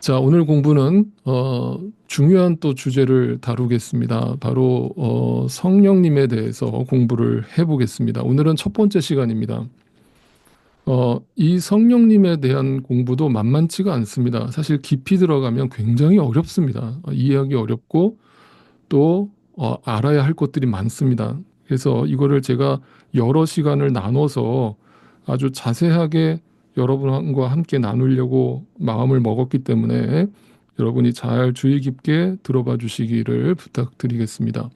자, 오늘 공부는 중요한 또 주제를 다루겠습니다. 바로 성령님에 대해서 공부를 해보겠습니다. 오늘은 첫 번째 시간입니다. 이 성령님에 대한 공부도 만만치가 않습니다. 사실 깊이 들어가면 굉장히 어렵습니다. 이해하기 어렵고 또 알아야 할 것들이 많습니다. 그래서 이거를 제가 여러 시간을 나눠서 아주 자세하게 여러분과 함께 나누려고 마음을 먹었기 때문에 여러분이 잘 주의 깊게 들어봐 주시기를 부탁드리겠습니다.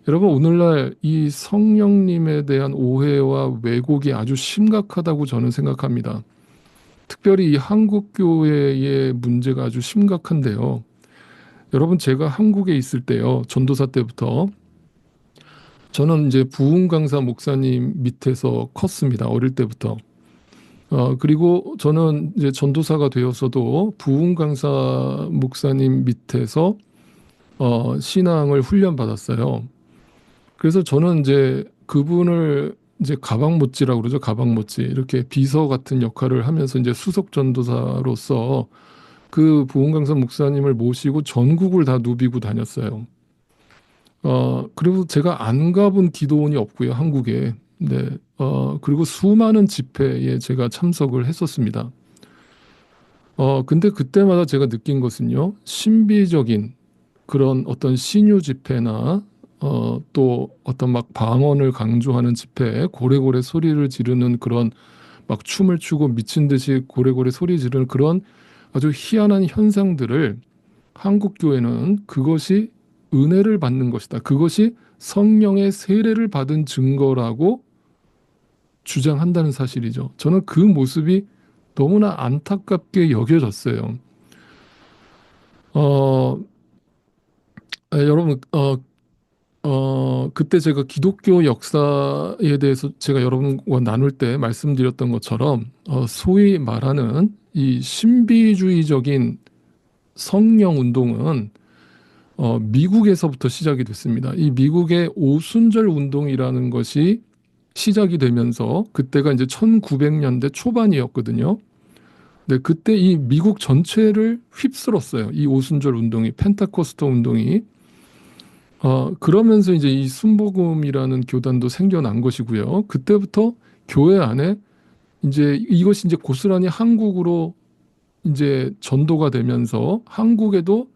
여러분, 오늘날 이 성령님에 대한 오해와 왜곡이 아주 심각하다고 저는 생각합니다. 특별히 이 한국 교회의 문제가 아주 심각한데요. 여러분, 제가 한국에 있을 때요, 전도사 때부터 저는 이제 부흥 강사 목사님 밑에서 컸습니다. 어릴 때부터. 그리고 저는 이제 전도사가 되어서도 부흥 강사 목사님 밑에서 신앙을 훈련받았어요. 그래서 저는 이제 그분을 이제 가방못지라고 그러죠. 가방못지. 이렇게 비서 같은 역할을 하면서 이제 수석 전도사로서 그 부흥 강사 목사님을 모시고 전국을 다 누비고 다녔어요. 그리고 제가 안 가본 기도원이 없고요, 한국에. 네. 그리고 수많은 집회에 제가 참석을 했었습니다. 근데 그때마다 제가 느낀 것은요, 신비적인 그런 어떤 신유 집회나, 또 어떤 막 방언을 강조하는 집회, 고래고래 소리를 지르는 그런 막 춤을 추고 미친 듯이 고래고래 소리 지르는 그런 아주 희한한 현상들을 한국 교회는 그것이 은혜를 받는 것이다. 그것이 성령의 세례를 받은 증거라고 주장한다는 사실이죠. 저는 그 모습이 너무나 안타깝게 여겨졌어요. 어, 여러분, 그때 제가 기독교 역사에 대해서 제가 여러분과 나눌 때 말씀드렸던 것처럼, 소위 말하는 이 신비주의적인 성령 운동은 미국에서부터 시작이 됐습니다. 이 미국의 오순절 운동이라는 것이 시작이 되면서 그때가 이제 1900년대 초반이었거든요. 네, 그때 이 미국 전체를 휩쓸었어요. 이 오순절 운동이, 펜타코스터 운동이. 그러면서 이제 이 순복음이라는 교단도 생겨난 것이고요. 그때부터 교회 안에 이제 이것이 이제 고스란히 한국으로 이제 전도가 되면서 한국에도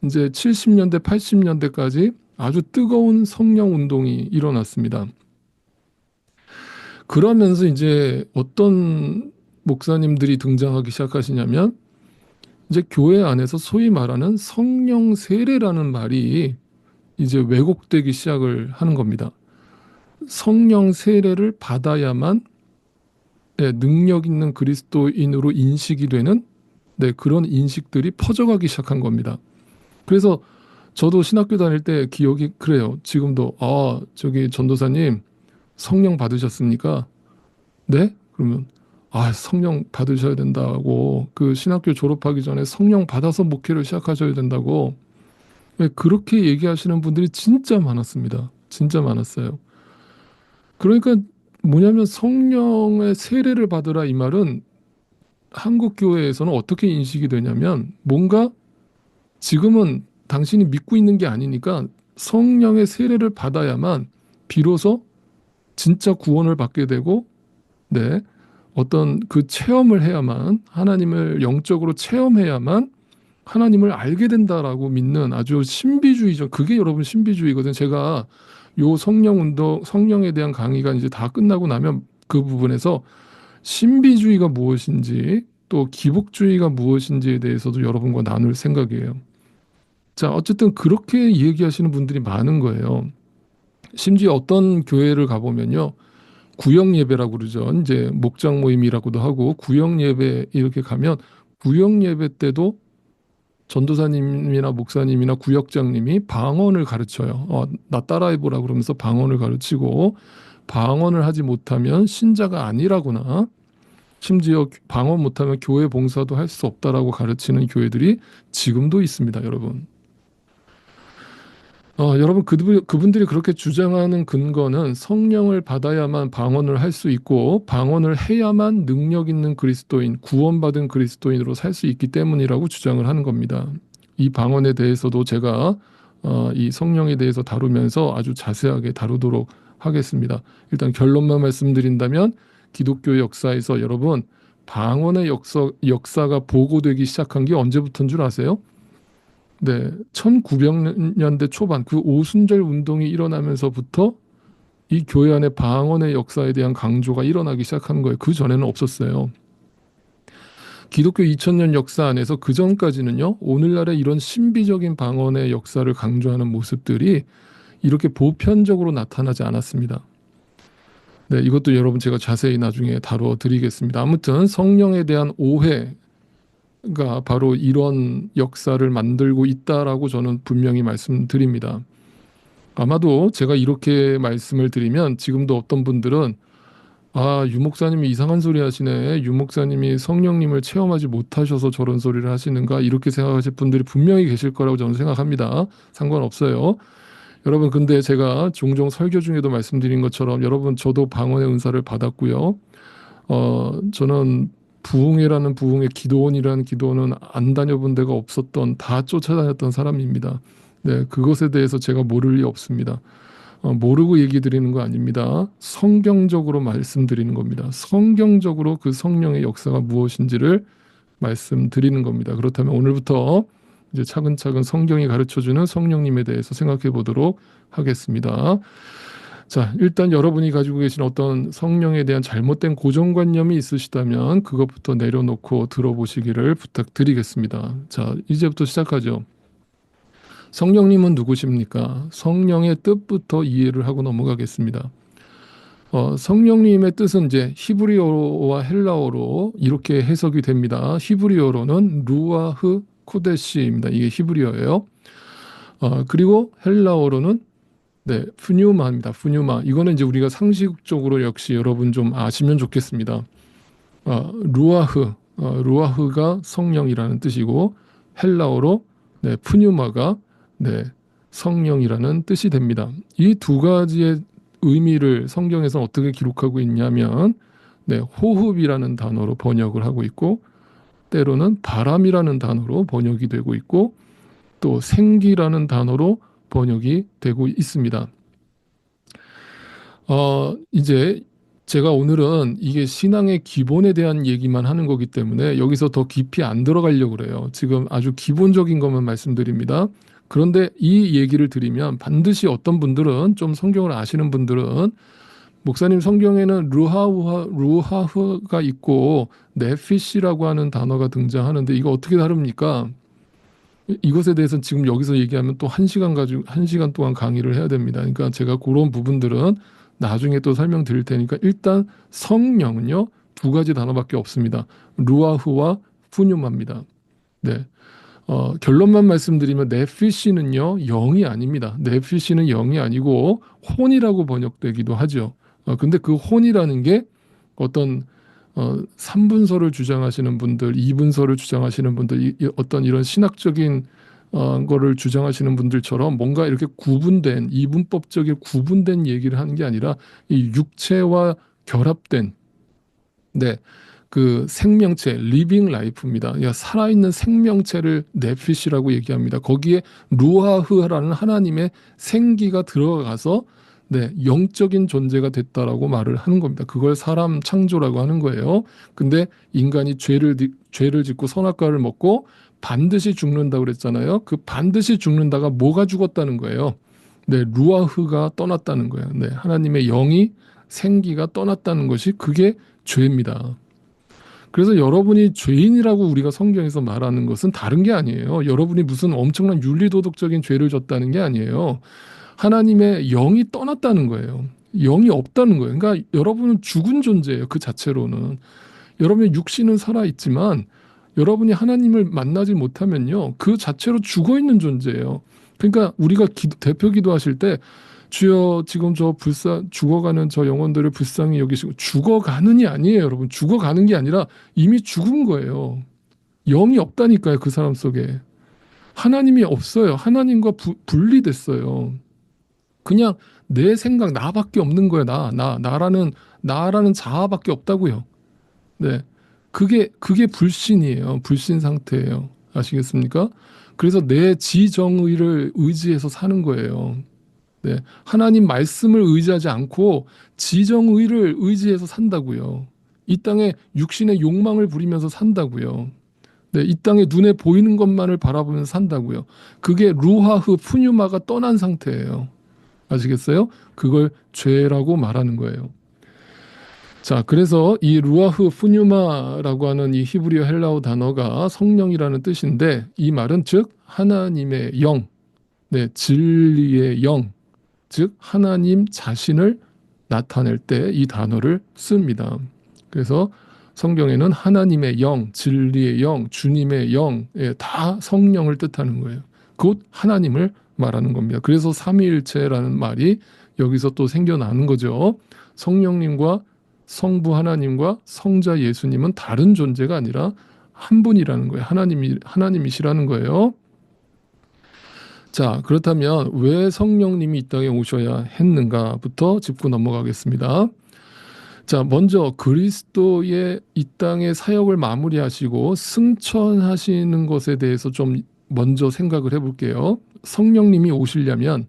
이제 70년대, 80년대까지 아주 뜨거운 성령 운동이 일어났습니다. 그러면서 이제 어떤 목사님들이 등장하기 시작하시냐면 이제 교회 안에서 소위 말하는 성령 세례라는 말이 이제 왜곡되기 시작을 하는 겁니다. 성령 세례를 받아야만 능력 있는 그리스도인으로 인식이 되는 그런 인식들이 퍼져가기 시작한 겁니다. 그래서 저도 신학교 다닐 때 기억이 그래요. 지금도 저기 전도사님 성령 받으셨습니까? 네? 그러면 성령 받으셔야 된다고 그 신학교 졸업하기 전에 성령 받아서 목회를 시작하셔야 된다고 그렇게 얘기하시는 분들이 진짜 많았습니다. 진짜 많았어요. 그러니까 뭐냐면 성령의 세례를 받으라 이 말은 한국 교회에서는 어떻게 인식이 되냐면 뭔가 지금은 당신이 믿고 있는 게 아니니까 성령의 세례를 받아야만 비로소 진짜 구원을 받게 되고 네, 어떤 그 체험을 해야만 하나님을 영적으로 체험해야만 하나님을 알게 된다라고 믿는 아주 신비주의적 그게 여러분 신비주의거든. 제가 요 성령 운동 성령에 대한 강의가 이제 다 끝나고 나면 그 부분에서 신비주의가 무엇인지 또 기복주의가 무엇인지에 대해서도 여러분과 나눌 생각이에요. 자, 어쨌든 그렇게 얘기하시는 분들이 많은 거예요. 심지어 어떤 교회를 가보면요. 구역 예배라고 그러죠. 이제 목장 모임이라고도 하고 구역 예배 이렇게 가면 구역 예배 때도 전도사님이나 목사님이나 구역장님이 방언을 가르쳐요. 나 따라해보라 그러면서 방언을 가르치고 방언을 하지 못하면 신자가 아니라거나 심지어 방언 못하면 교회 봉사도 할 수 없다라고 가르치는 교회들이 지금도 있습니다, 여러분. 여러분, 그분들이 그렇게 주장하는 근거는 성령을 받아야만 방언을 할 수 있고, 방언을 해야만 능력 있는 그리스도인, 구원받은 그리스도인으로 살 수 있기 때문이라고 주장을 하는 겁니다. 이 방언에 대해서도 제가 이 성령에 대해서 다루면서 아주 자세하게 다루도록 하겠습니다. 일단 결론만 말씀드린다면, 기독교 역사에서 여러분, 방언의 역사가 보고되기 시작한 게 언제부터인 줄 아세요? 네, 1900년대 초반 그 오순절 운동이 일어나면서부터 이 교회 안에 방언의 역사에 대한 강조가 일어나기 시작한 거예요. 그 전에는 없었어요. 기독교 2000년 역사 안에서 그 전까지는요, 오늘날의 이런 신비적인 방언의 역사를 강조하는 모습들이 이렇게 보편적으로 나타나지 않았습니다. 네, 이것도 여러분 제가 자세히 나중에 다뤄 드리겠습니다. 아무튼 성령에 대한 오해가 바로 이런 역사를 만들고 있다라고 저는 분명히 말씀드립니다. 아마도 제가 이렇게 말씀을 드리면 지금도 어떤 분들은 유 목사님이 이상한 소리 하시네. 유 목사님이 성령님을 체험하지 못하셔서 저런 소리를 하시는가 이렇게 생각하실 분들이 분명히 계실 거라고 저는 생각합니다. 상관없어요. 여러분 근데 제가 종종 설교 중에도 말씀드린 것처럼 여러분 저도 방언의 은사를 받았고요. 저는 부흥의 기도원이라는 기도원은 안 다녀본 데가 없었던 다 쫓아다녔던 사람입니다. 네, 그것에 대해서 제가 모를 리 없습니다. 모르고 얘기 드리는 거 아닙니다. 성경적으로 말씀드리는 겁니다. 성경적으로 그 성령의 역사가 무엇인지를 말씀드리는 겁니다. 그렇다면 오늘부터 이제 차근차근 성경이 가르쳐주는 성령님에 대해서 생각해 보도록 하겠습니다. 자, 일단 여러분이 가지고 계신 어떤 성령에 대한 잘못된 고정관념이 있으시다면 그것부터 내려놓고 들어보시기를 부탁드리겠습니다. 자, 이제부터 시작하죠. 성령님은 누구십니까? 성령의 뜻부터 이해를 하고 넘어가겠습니다. 성령님의 뜻은 이제 히브리어와 헬라어로 이렇게 해석이 됩니다. 히브리어로는 루아흐 코데시입니다. 이게 히브리어예요. 그리고 헬라어로는 네, 푸뉴마입니다. 푸뉴마. 이거는 이제 우리가 상식적으로 역시 여러분 좀 아시면 좋겠습니다. 루아흐가 성령이라는 뜻이고 헬라어로 네, 푸뉴마가 네, 성령이라는 뜻이 됩니다. 이 두 가지의 의미를 성경에서 어떻게 기록하고 있냐면 네, 호흡이라는 단어로 번역을 하고 있고 때로는 바람이라는 단어로 번역이 되고 있고 또 생기라는 단어로 번역이 되고 있습니다. 이제 제가 오늘은 이게 신앙의 기본에 대한 얘기만 하는 거기 때문에 여기서 더 깊이 안 들어가려고 그래요. 지금 아주 기본적인 것만 말씀드립니다. 그런데 이 얘기를 드리면 반드시 어떤 분들은 좀 성경을 아시는 분들은 목사님 성경에는 루하흐가 있고 네피시라고 하는 단어가 등장하는데 이거 어떻게 다릅니까? 이것에 대해서는 지금 여기서 얘기하면 또 1시간 동안 강의를 해야 됩니다. 그러니까 제가 그런 부분들은 나중에 또 설명드릴 테니까 일단 성령은요 두 가지 단어밖에 없습니다. 루아흐와 푸뉴마입니다. 네. 결론만 말씀드리면 네피시는요 영이 아닙니다. 네피시는 영이 아니고 혼이라고 번역되기도 하죠. 근데 그 혼이라는 게 어떤 3분서를 주장하시는 분들, 2분서를 주장하시는 분들, 어떤 이런 신학적인 거를 주장하시는 분들처럼 뭔가 이렇게 구분된 이분법적인 구분된 얘기를 하는 게 아니라 이 육체와 결합된 네, 그 생명체, 리빙 라이프입니다. 그러니까 살아있는 생명체를 네피시라고 얘기합니다. 거기에 루아흐라는 하나님의 생기가 들어가서 네, 영적인 존재가 됐다라고 말을 하는 겁니다. 그걸 사람 창조라고 하는 거예요. 근데 인간이 죄를 짓고 선악과를 먹고 반드시 죽는다고 그랬잖아요. 그 반드시 죽는다가 뭐가 죽었다는 거예요. 네, 루아흐가 떠났다는 거예요. 네, 하나님의 영이 생기가 떠났다는 것이 그게 죄입니다. 그래서 여러분이 죄인이라고 우리가 성경에서 말하는 것은 다른 게 아니에요. 여러분이 무슨 엄청난 윤리도덕적인 죄를 졌다는 게 아니에요. 하나님의 영이 떠났다는 거예요. 영이 없다는 거예요. 그러니까 여러분은 죽은 존재예요. 그 자체로는. 여러분의 육신은 살아있지만 여러분이 하나님을 만나지 못하면요. 그 자체로 죽어 있는 존재예요. 그러니까 우리가 대표 기도하실 때 주여 지금 죽어가는 저 영혼들을 불쌍히 여기시고 죽어가는이 아니에요, 여러분. 죽어가는 게 아니라 이미 죽은 거예요. 영이 없다니까요, 그 사람 속에. 하나님이 없어요. 하나님과 분리됐어요. 그냥 내 생각 나밖에 없는 거예요. 나라는 자아밖에 없다고요. 네. 그게 불신이에요. 불신 상태예요. 아시겠습니까? 그래서 내 지정의를 의지해서 사는 거예요. 네. 하나님 말씀을 의지하지 않고 지정의를 의지해서 산다고요. 이 땅에 육신의 욕망을 부리면서 산다고요. 네, 이 땅에 눈에 보이는 것만을 바라보면서 산다고요. 그게 루하흐 푸뉴마가 떠난 상태예요. 아시겠어요? 그걸 죄라고 말하는 거예요. 자, 그래서 이 루아흐 푸뉴마라고 하는 이 히브리어 헬라어 단어가 성령이라는 뜻인데 이 말은 즉 하나님의 영, 네, 진리의 영, 즉 하나님 자신을 나타낼 때 이 단어를 씁니다. 그래서 성경에는 하나님의 영, 진리의 영, 주님의 영, 다 성령을 뜻하는 거예요. 곧 하나님을 말하는 겁니다. 그래서 삼위일체라는 말이 여기서 또 생겨나는 거죠. 성령님과 성부 하나님과 성자 예수님은 다른 존재가 아니라 한 분이라는 거예요. 하나님이시라는 거예요. 자, 그렇다면 왜 성령님이 이 땅에 오셔야 했는가부터 짚고 넘어가겠습니다. 자, 먼저 그리스도의 이 땅의 사역을 마무리하시고 승천하시는 것에 대해서 좀 먼저 생각을 해볼게요. 성령님이 오시려면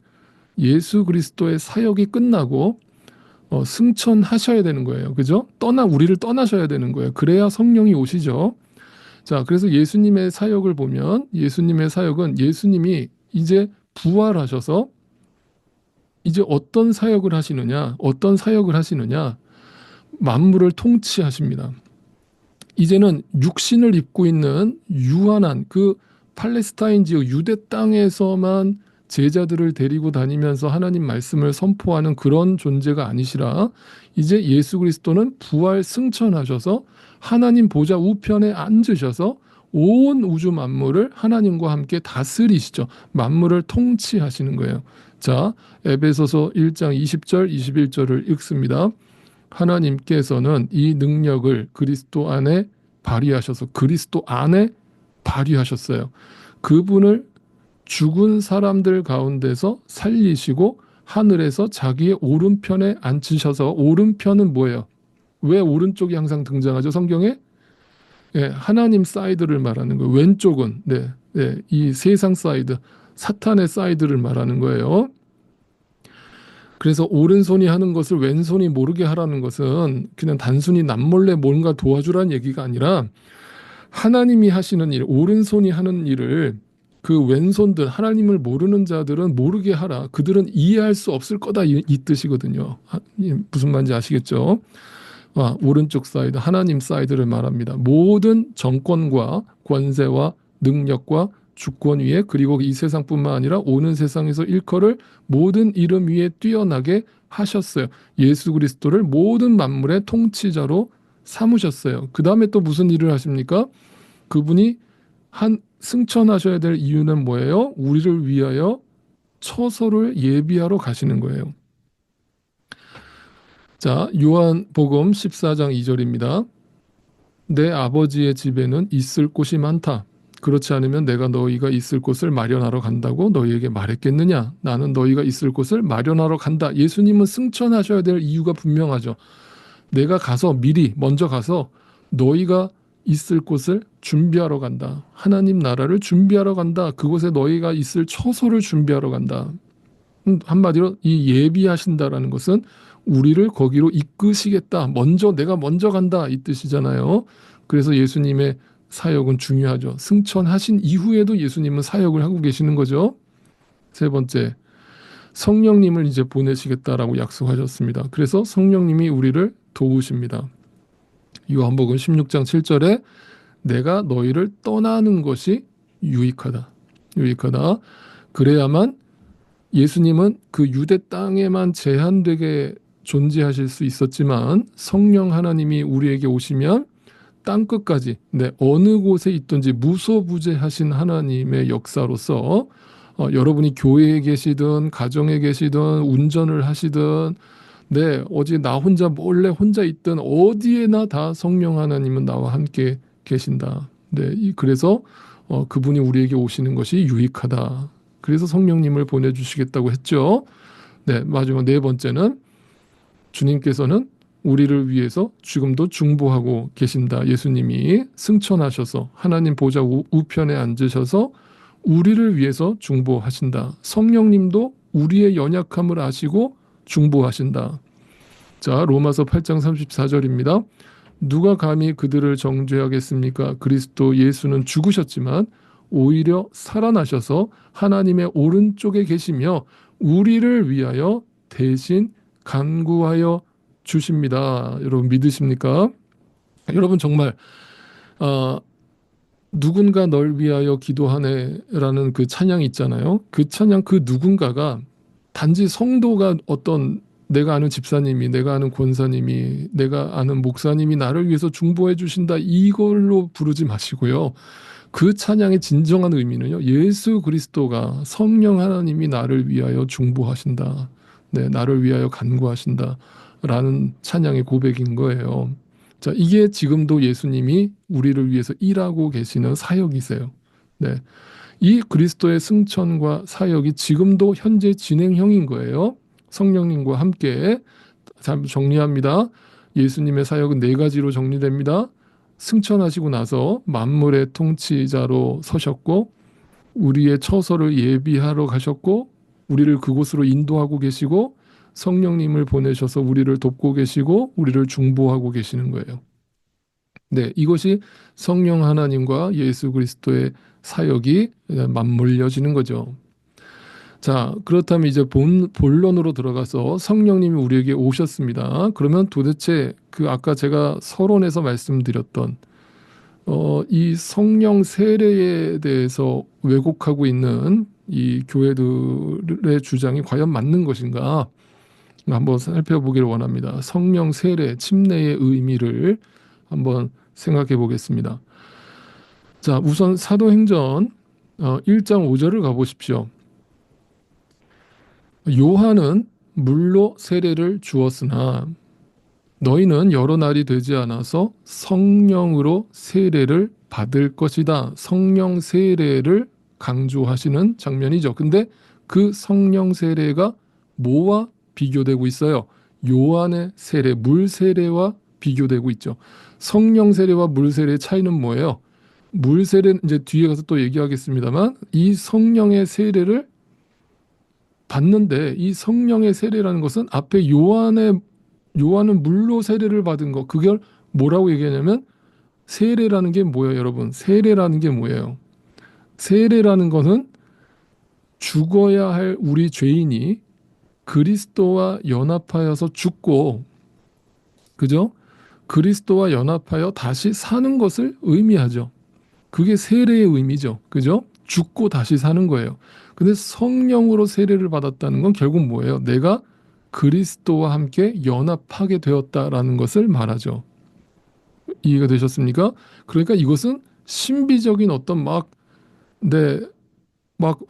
예수 그리스도의 사역이 끝나고 승천하셔야 되는 거예요. 그죠? 우리를 떠나셔야 되는 거예요. 그래야 성령이 오시죠. 자, 그래서 예수님의 사역을 보면 예수님의 사역은 예수님이 이제 부활하셔서 이제 어떤 사역을 하시느냐, 어떤 사역을 하시느냐, 만물을 통치하십니다. 이제는 육신을 입고 있는 유한한 그 팔레스타인 지역 유대 땅에서만 제자들을 데리고 다니면서 하나님 말씀을 선포하는 그런 존재가 아니시라 이제 예수 그리스도는 부활 승천하셔서 하나님 보좌 우편에 앉으셔서 온 우주 만물을 하나님과 함께 다스리시죠. 만물을 통치하시는 거예요. 자, 에베소서 1장 20절 21절을 읽습니다. 하나님께서는 이 능력을 그리스도 안에 발휘하셨어요. 그분을 죽은 사람들 가운데서 살리시고 하늘에서 자기의 오른편에 앉히셔서 오른편은 뭐예요? 왜 오른쪽이 항상 등장하죠? 성경에? 예, 하나님 사이드를 말하는 거예요. 왼쪽은 이 세상 사이드, 사탄의 사이드를 말하는 거예요. 그래서 오른손이 하는 것을 왼손이 모르게 하라는 것은 그냥 단순히 남몰래 뭔가 도와주라는 얘기가 아니라 하나님이 하시는 일, 오른손이 하는 일을 그 왼손들, 하나님을 모르는 자들은 모르게 하라. 그들은 이해할 수 없을 거다 이 뜻이거든요. 무슨 말인지 아시겠죠? 오른쪽 사이드, 하나님 사이드를 말합니다. 모든 정권과 권세와 능력과 주권 위에 그리고 이 세상뿐만 아니라 오는 세상에서 일컬을 모든 이름 위에 뛰어나게 하셨어요. 예수 그리스도를 모든 만물의 통치자로 삼으셨어요. 그 다음에 또 무슨 일을 하십니까? 그분이 승천하셔야 될 이유는 뭐예요? 우리를 위하여 처소를 예비하러 가시는 거예요. 자, 요한복음 14장 2절입니다. 내 아버지의 집에는 있을 곳이 많다. 그렇지 않으면 내가 너희가 있을 곳을 마련하러 간다고 너희에게 말했겠느냐? 나는 너희가 있을 곳을 마련하러 간다. 예수님은 승천하셔야 될 이유가 분명하죠. 내가 먼저 가서 너희가 있을 곳을 준비하러 간다. 하나님 나라를 준비하러 간다. 그곳에 너희가 있을 처소를 준비하러 간다. 한마디로 이 예비하신다라는 것은 우리를 거기로 이끄시겠다. 내가 먼저 간다 이 뜻이잖아요. 그래서 예수님의 사역은 중요하죠. 승천하신 이후에도 예수님은 사역을 하고 계시는 거죠. 세 번째, 성령님을 이제 보내시겠다라고 약속하셨습니다. 그래서 성령님이 우리를 도우십니다. 요한복음 16장 7절에 내가 너희를 떠나는 것이 유익하다. 그래야만 예수님은 그 유대 땅에만 제한되게 존재하실 수 있었지만 성령 하나님이 우리에게 오시면 땅끝까지 어느 곳에 있든지 무소부재하신 하나님의 역사로서 여러분이 교회에 계시든 가정에 계시든 운전을 하시든 어디 나 몰래 혼자 있든 어디에나 다 성령 하나님은 나와 함께 계신다. 그래서 그분이 우리에게 오시는 것이 유익하다. 그래서 성령님을 보내주시겠다고 했죠. 네, 마지막 네 번째는 주님께서는 우리를 위해서 지금도 중보하고 계신다. 예수님이 승천하셔서 하나님 보좌 우편에 앉으셔서 우리를 위해서 중보하신다. 성령님도 우리의 연약함을 아시고 중보하신다. 자, 로마서 8장 34절입니다. 누가 감히 그들을 정죄하겠습니까? 그리스도 예수는 죽으셨지만 오히려 살아나셔서 하나님의 오른쪽에 계시며 우리를 위하여 대신 간구하여 주십니다. 여러분 믿으십니까? 여러분 정말 어, 누군가 널 위하여 기도하네라는 그 찬양이 있잖아요. 그 찬양 그 누군가가 단지 성도가 어떤 내가 아는 집사님이, 내가 아는 권사님이, 내가 아는 목사님이 나를 위해서 중보해 주신다 이걸로 부르지 마시고요. 그 찬양의 진정한 의미는요. 예수 그리스도가 성령 하나님이 나를 위하여 중보하신다. 네, 나를 위하여 간구하신다. 라는 찬양의 고백인 거예요. 자, 이게 지금도 예수님이 우리를 위해서 일하고 계시는 사역이세요. 네. 이 그리스도의 승천과 사역이 지금도 현재 진행형인 거예요. 성령님과 함께. 잘 정리합니다. 예수님의 사역은 네 가지로 정리됩니다. 승천하시고 나서 만물의 통치자로 서셨고 우리의 처소를 예비하러 가셨고 우리를 그곳으로 인도하고 계시고 성령님을 보내셔서 우리를 돕고 계시고 우리를 중보하고 계시는 거예요. 네, 이것이 성령 하나님과 예수 그리스도의 사역이 맞물려지는 거죠. 자, 그렇다면 이제 본론으로 들어가서 성령님이 우리에게 오셨습니다. 그러면 도대체 그 아까 제가 서론에서 말씀드렸던 이 성령 세례에 대해서 왜곡하고 있는 이 교회들의 주장이 과연 맞는 것인가? 한번 살펴보기를 원합니다. 성령 세례, 침례의 의미를 한번 생각해 보겠습니다. 자, 우선 사도행전 1장 5절을 가보십시오. 요한은 물로 세례를 주었으나 너희는 여러 날이 되지 않아서 성령으로 세례를 받을 것이다. 성령 세례를 강조하시는 장면이죠. 근데 그 성령 세례가 뭐와 비교되고 있어요? 요한의 세례, 물 세례와 비교되고 있죠. 성령 세례와 물 세례의 차이는 뭐예요? 물 세례는 이제 뒤에 가서 또 얘기하겠습니다만 이 성령의 세례를 받는데 이 성령의 세례라는 것은 앞에 요한은 물로 세례를 받은 거 그걸 뭐라고 얘기하냐면 세례라는 게 뭐예요, 여러분? 세례라는 게 뭐예요? 세례라는 것은 죽어야 할 우리 죄인이 그리스도와 연합하여서 죽고, 그죠? 그리스도와 연합하여 다시 사는 것을 의미하죠. 그게 세례의 의미죠. 그죠? 죽고 다시 사는 거예요. 근데 성령으로 세례를 받았다는 건 결국 뭐예요? 내가 그리스도와 함께 연합하게 되었다라는 것을 말하죠. 이해가 되셨습니까? 그러니까 이것은 신비적인 어떤 막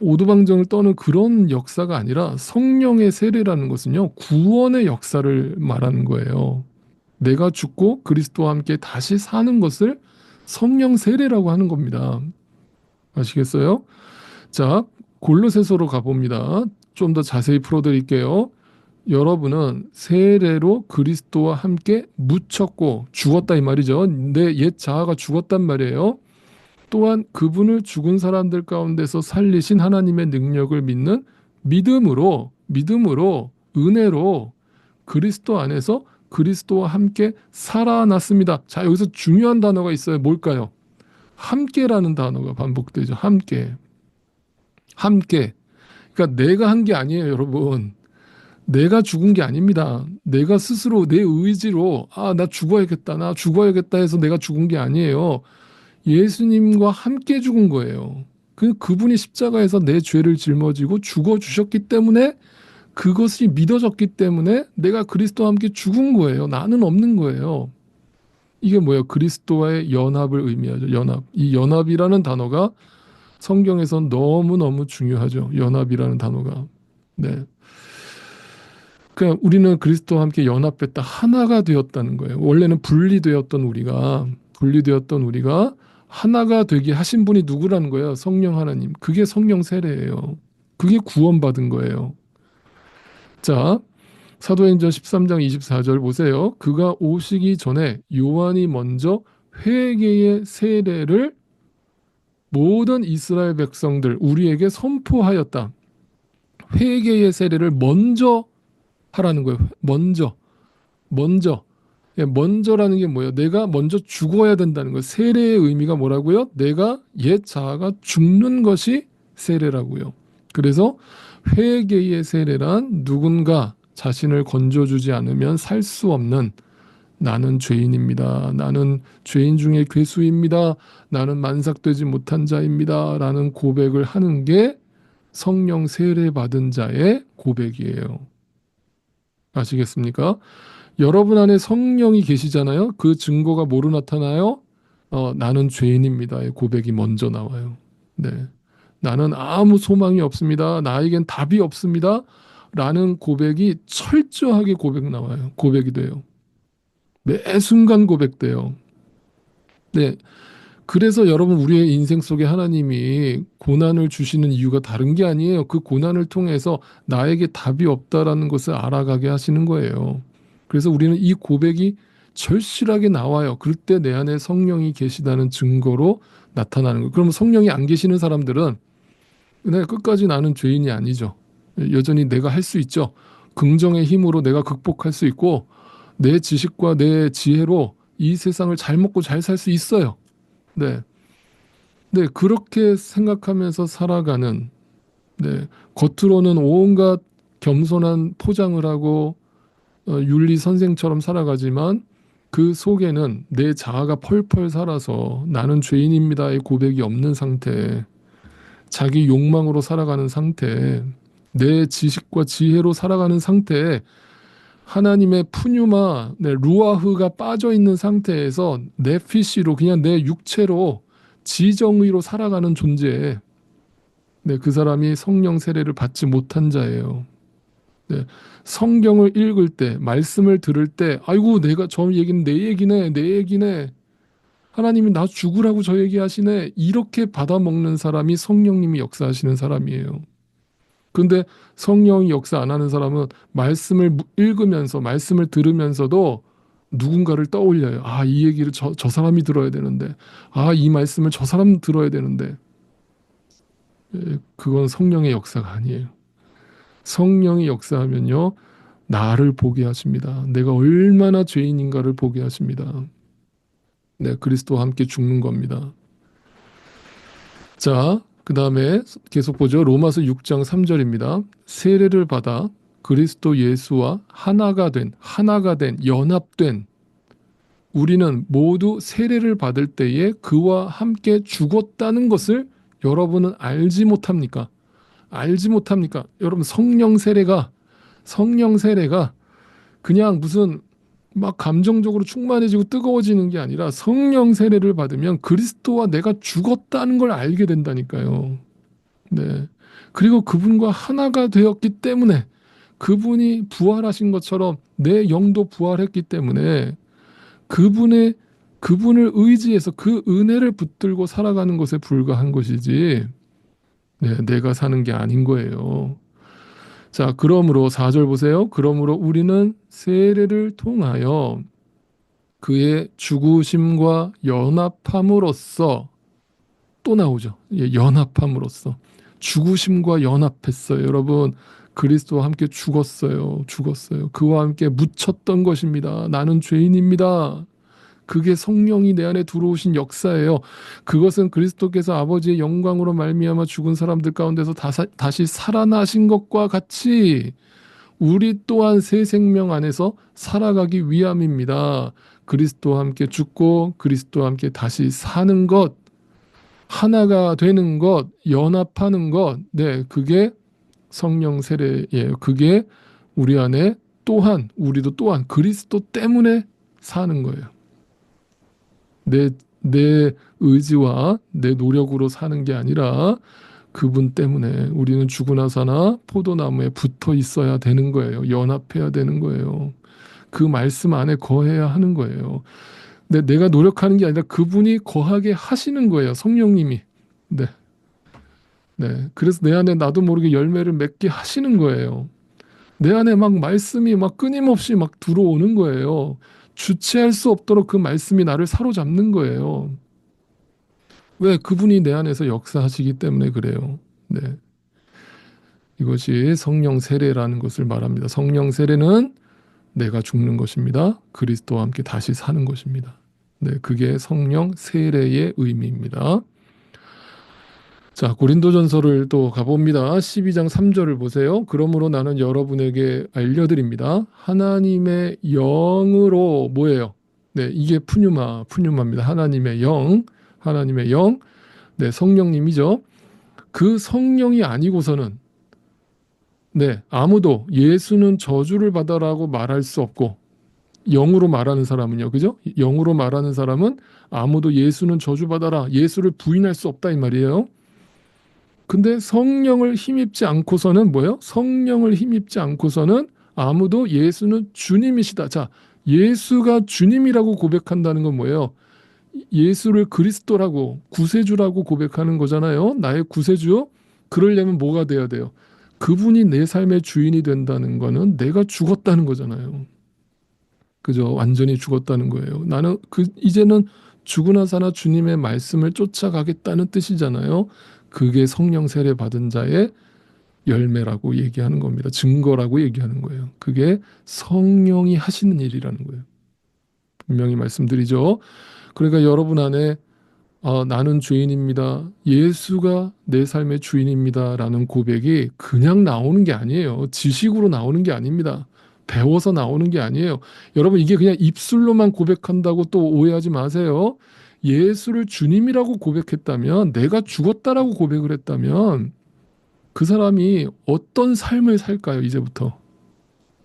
오두방정을 떠는 그런 역사가 아니라 성령의 세례라는 것은요, 구원의 역사를 말하는 거예요. 내가 죽고 그리스도와 함께 다시 사는 것을 성령 세례라고 하는 겁니다. 아시겠어요? 자, 골로새서로 가봅니다. 좀 더 자세히 풀어드릴게요. 여러분은 세례로 그리스도와 함께 묻혔고 죽었다 이 말이죠. 내 옛 자아가 죽었단 말이에요. 또한 그분을 죽은 사람들 가운데서 살리신 하나님의 능력을 믿는 믿음으로 은혜로 그리스도 안에서 그리스도와 함께 살아났습니다. 자, 여기서 중요한 단어가 있어요. 뭘까요? 함께라는 단어가 반복되죠. 함께. 그러니까 내가 한 게 아니에요, 여러분. 내가 죽은 게 아닙니다. 내가 스스로 내 의지로 나 죽어야겠다 해서 내가 죽은 게 아니에요. 예수님과 함께 죽은 거예요. 그분이 십자가에서 내 죄를 짊어지고 죽어주셨기 때문에 그것이 믿어졌기 때문에 내가 그리스도와 함께 죽은 거예요. 나는 없는 거예요. 이게 뭐예요? 그리스도와의 연합을 의미하죠. 연합. 이 연합이라는 단어가 성경에선 너무너무 중요하죠. 연합이라는 단어가. 네. 그냥 우리는 그리스도와 함께 연합했다. 하나가 되었다는 거예요. 원래는 분리되었던 우리가 하나가 되게 하신 분이 누구라는 거예요? 성령 하나님. 그게 성령 세례예요. 그게 구원받은 거예요. 자, 사도행전 13장 24절 보세요. 그가 오시기 전에 요한이 먼저 회개의 세례를 모든 이스라엘 백성들 우리에게 선포하였다. 회개의 세례를 먼저 하라는 거예요. 먼저. 예, 먼저라는 게 뭐예요? 내가 먼저 죽어야 된다는 거예요. 세례의 의미가 뭐라고요? 내가 옛 자아가 죽는 것이 세례라고요. 그래서 회개의 세례란 누군가 자신을 건져주지 않으면 살 수 없는 나는 죄인입니다. 나는 죄인 중에 괴수입니다. 나는 만삭되지 못한 자입니다. 라는 고백을 하는 게 성령 세례 받은 자의 고백이에요. 아시겠습니까? 여러분 안에 성령이 계시잖아요. 그 증거가 뭐로 나타나요? 나는 죄인입니다의 고백이 먼저 나와요. 네. 나는 아무 소망이 없습니다. 나에겐 답이 없습니다. 라는 고백이 철저하게 고백이 돼요. 매 순간 고백돼요. 네. 그래서 여러분 우리의 인생 속에 하나님이 고난을 주시는 이유가 다른 게 아니에요. 그 고난을 통해서 나에게 답이 없다라는 것을 알아가게 하시는 거예요. 그래서 우리는 이 고백이 절실하게 나와요. 그럴 때 내 안에 성령이 계시다는 증거로 나타나는 거예요. 그러면 성령이 안 계시는 사람들은 끝까지 나는 죄인이 아니죠. 여전히 내가 할 수 있죠. 긍정의 힘으로 내가 극복할 수 있고 내 지식과 내 지혜로 이 세상을 잘 먹고 잘 살 수 있어요. 네. 네, 그렇게 생각하면서 살아가는, 네, 겉으로는 온갖 겸손한 포장을 하고 윤리 선생처럼 살아가지만 그 속에는 내 자아가 펄펄 살아서 나는 죄인입니다의 고백이 없는 상태, 자기 욕망으로 살아가는 상태, 내 지식과 지혜로 살아가는 상태에 하나님의 푸뉴마, 네, 루아흐가 빠져 있는 상태에서 네피시로 그냥 내 육체로 지정의로 살아가는 존재, 네, 그 사람이 성령 세례를 받지 못한 자예요. 네, 성경을 읽을 때, 말씀을 들을 때, 아이고 내가 저 얘기는 내 얘기네. 하나님이 나 죽으라고 저 얘기하시네. 이렇게 받아먹는 사람이 성령님이 역사하시는 사람이에요. 근데 성령이 역사 안 하는 사람은 말씀을 읽으면서 말씀을 들으면서도 누군가를 떠올려요. 아, 이 얘기를 저 사람이 들어야 되는데. 아, 이 말씀을 저 사람 들어야 되는데. 그건 성령의 역사가 아니에요. 성령이 역사하면요. 나를 보게 하십니다. 내가 얼마나 죄인인가를 보게 하십니다. 네, 그리스도와 함께 죽는 겁니다. 자, 그 다음에 계속 보죠. 로마서 6장 3절입니다. 세례를 받아 그리스도 예수와 하나가 된, 연합된 우리는 모두 세례를 받을 때에 그와 함께 죽었다는 것을 여러분은 알지 못합니까? 알지 못합니까? 여러분 성령 세례가 그냥 무슨 막 감정적으로 충만해지고 뜨거워지는 게 아니라 성령 세례를 받으면 그리스도와 내가 죽었다는 걸 알게 된다니까요. 네. 그리고 그분과 하나가 되었기 때문에 그분이 부활하신 것처럼 내 영도 부활했기 때문에 그분을 의지해서 그 은혜를 붙들고 살아가는 것에 불과한 것이지, 네, 내가 사는 게 아닌 거예요. 자, 그러므로 4절 보세요. 그러므로 우리는 세례를 통하여 그의 죽으심과 연합함으로써 또 나오죠. 예, 연합함으로써 죽으심과 연합했어요. 여러분 그리스도와 함께 죽었어요. 그와 함께 묻혔던 것입니다. 나는 죄인입니다. 그게 성령이 내 안에 들어오신 역사예요. 그것은 그리스도께서 아버지의 영광으로 말미암아 죽은 사람들 가운데서 다시 살아나신 것과 같이 우리 또한 새 생명 안에서 살아가기 위함입니다. 그리스도와 함께 죽고 그리스도와 함께 다시 사는 것, 하나가 되는 것, 연합하는 것, 네, 그게 성령 세례예요. 그게 우리 안에 우리도 또한 그리스도 때문에 사는 거예요. 내 의지와 내 노력으로 사는 게 아니라 그분 때문에 우리는 죽으나서나 포도나무에 붙어 있어야 되는 거예요. 연합해야 되는 거예요. 그 말씀 안에 거해야 하는 거예요. 내가 노력하는 게 아니라 그분이 거하게 하시는 거예요. 성령님이. 네, 네. 그래서 내 안에 나도 모르게 열매를 맺게 하시는 거예요. 내 안에 막 말씀이 막 끊임없이 막 들어오는 거예요. 주체할 수 없도록 그 말씀이 나를 사로잡는 거예요. 왜? 그분이 내 안에서 역사하시기 때문에 그래요. 네. 이것이 성령 세례라는 것을 말합니다. 성령 세례는 내가 죽는 것입니다. 그리스도와 함께 다시 사는 것입니다. 네, 그게 성령 세례의 의미입니다. 자, 고린도전서를 또 가봅니다. 12장 3절을 보세요. 그러므로 나는 여러분에게 알려드립니다. 하나님의 영으로 뭐예요? 네, 이게 푸뉴마입니다. 하나님의 영, 하나님의 영, 네, 성령님이죠. 그 성령이 아니고서는 네, 아무도 예수는 저주를 받아라고 말할 수 없고 영으로 말하는 사람은요, 그죠? 영으로 말하는 사람은 아무도 예수는 저주받아라, 예수를 부인할 수 없다 이 말이에요. 근데 성령을 힘입지 않고서는 뭐예요? 성령을 힘입지 않고서는 아무도 예수는 주님이시다. 자, 예수가 주님이라고 고백한다는 건 뭐예요? 예수를 그리스도라고 구세주라고 고백하는 거잖아요. 나의 구세주. 그러려면 뭐가 돼야 돼요? 그분이 내 삶의 주인이 된다는 거는 내가 죽었다는 거잖아요. 그죠? 완전히 죽었다는 거예요. 나는 이제는 죽으나 사나 주님의 말씀을 쫓아가겠다는 뜻이잖아요. 그게 성령 세례 받은 자의 열매라고 얘기하는 겁니다. 증거라고 얘기하는 거예요. 그게 성령이 하시는 일이라는 거예요. 분명히 말씀드리죠. 그러니까 여러분 안에 나는 죄인입니다. 예수가 내 삶의 주인입니다라는 고백이 그냥 나오는 게 아니에요. 지식으로 나오는 게 아닙니다. 배워서 나오는 게 아니에요. 여러분 이게 그냥 입술로만 고백한다고 또 오해하지 마세요. 예수를 주님이라고 고백했다면, 내가 죽었다라고 고백을 했다면 그 사람이 어떤 삶을 살까요? 이제부터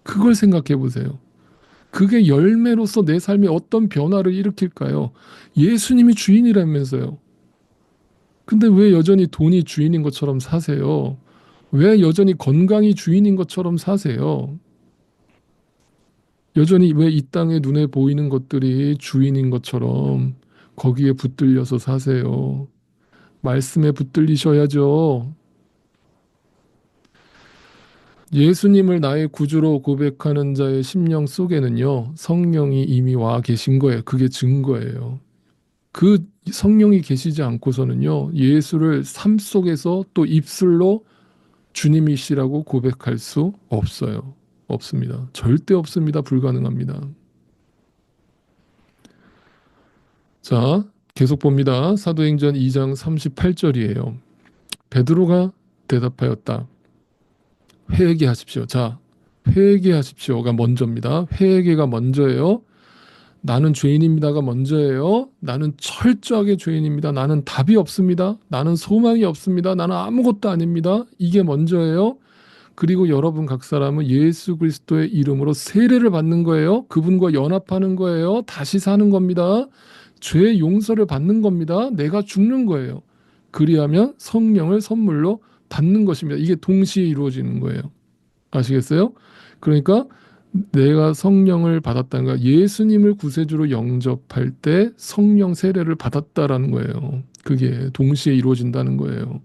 그걸 생각해 보세요. 그게 열매로서 내 삶에 어떤 변화를 일으킬까요? 예수님이 주인이라면서요. 근데 왜 여전히 돈이 주인인 것처럼 사세요? 왜 여전히 건강이 주인인 것처럼 사세요? 여전히 왜 이 땅에 눈에 보이는 것들이 주인인 것처럼 거기에 붙들려서 사세요? 말씀에 붙들리셔야죠. 예수님을 나의 구주로 고백하는 자의 심령 속에는요, 성령이 이미 와 계신 거예요. 그게 증거예요. 그 성령이 계시지 않고서는요, 예수를 삶 속에서 또 입술로 주님이시라고 고백할 수 없어요. 없습니다. 절대 없습니다. 불가능합니다. 자, 계속 봅니다. 사도행전 2장 38절이에요. 베드로가 대답하였다. 회개하십시오. 자, 회개하십시오가 먼저입니다. 회개가 먼저예요. 나는 죄인입니다가 먼저예요. 나는 철저하게 죄인입니다. 나는 답이 없습니다. 나는 소망이 없습니다. 나는 아무것도 아닙니다. 이게 먼저예요. 그리고 여러분 각 사람은 예수 그리스도의 이름으로 세례를 받는 거예요. 그분과 연합하는 거예요. 다시 사는 겁니다. 죄 용서를 받는 겁니다. 내가 죽는 거예요. 그리하면 성령을 선물로 받는 것입니다. 이게 동시에 이루어지는 거예요. 아시겠어요? 그러니까 내가 성령을 받았다는 거, 예수님을 구세주로 영접할 때 성령 세례를 받았다라는 거예요. 그게 동시에 이루어진다는 거예요.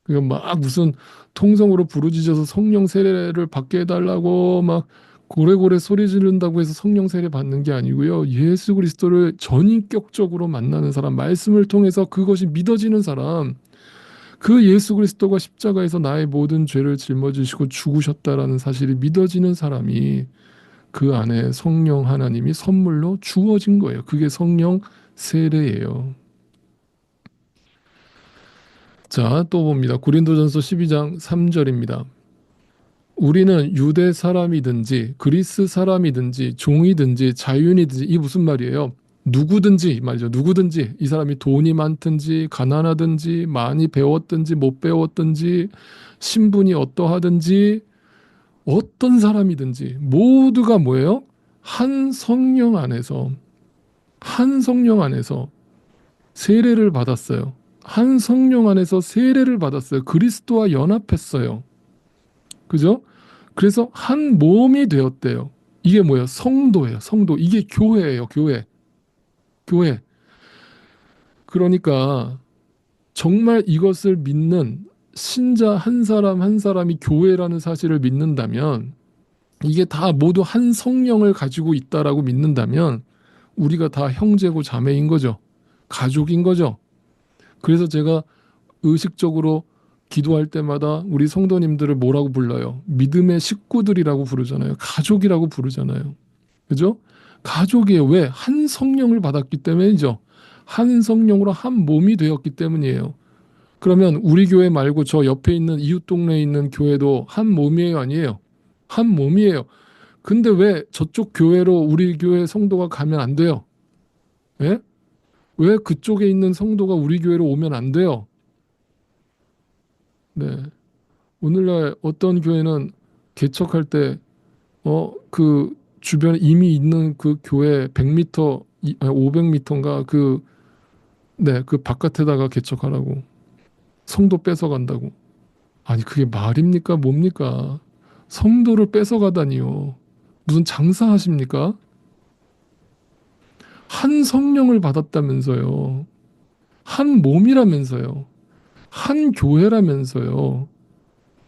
그러니까 막 무슨 통성으로 부르짖어서 성령 세례를 받게 해달라고 막 고래고래 소리 지른다고 해서 성령 세례 받는 게 아니고요. 예수 그리스도를 전인격적으로 만나는 사람, 말씀을 통해서 그것이 믿어지는 사람, 그 예수 그리스도가 십자가에서 나의 모든 죄를 짊어지시고 죽으셨다라는 사실이 믿어지는 사람이 그 안에 성령 하나님이 선물로 주어진 거예요. 그게 성령 세례예요. 자, 또 봅니다. 고린도전서 12장 3절입니다. 우리는 유대 사람이든지 그리스 사람이든지 종이든지 자유인이든지, 이 무슨 말이에요? 누구든지 말이죠. 누구든지, 이 사람이 돈이 많든지 가난하든지 많이 배웠든지 못 배웠든지 신분이 어떠하든지 어떤 사람이든지 모두가 뭐예요? 한 성령 안에서, 한 성령 안에서 세례를 받았어요. 한 성령 안에서 세례를 받았어요. 그리스도와 연합했어요. 그죠? 그래서 한 몸이 되었대요. 이게 뭐예요? 성도예요. 성도. 이게 교회예요. 교회. 교회. 그러니까 정말 이것을 믿는 신자 한 사람 한 사람이 교회라는 사실을 믿는다면, 이게 다 모두 한 성령을 가지고 있다라고 믿는다면 우리가 다 형제고 자매인 거죠. 가족인 거죠. 그래서 제가 의식적으로 기도할 때마다 우리 성도님들을 뭐라고 불러요? 믿음의 식구들이라고 부르잖아요. 가족이라고 부르잖아요. 그죠? 가족이에요. 왜? 한 성령을 받았기 때문이죠. 한 성령으로 한 몸이 되었기 때문이에요. 그러면 우리 교회 말고 저 옆에 있는 이웃 동네에 있는 교회도 한 몸이에요, 아니에요? 한 몸이에요. 근데 왜 저쪽 교회로 우리 교회 성도가 가면 안 돼요? 예? 왜 그쪽에 있는 성도가 우리 교회로 오면 안 돼요? 네. 오늘날 어떤 교회는 개척할 때, 그 주변에 이미 있는 그 교회 100m, 500m인가 네, 그 바깥에다가 개척하라고. 성도 뺏어간다고. 아니, 그게 말입니까? 뭡니까? 성도를 뺏어가다니요. 무슨 장사하십니까? 한 성령을 받았다면서요. 한 몸이라면서요. 한 교회라면서요.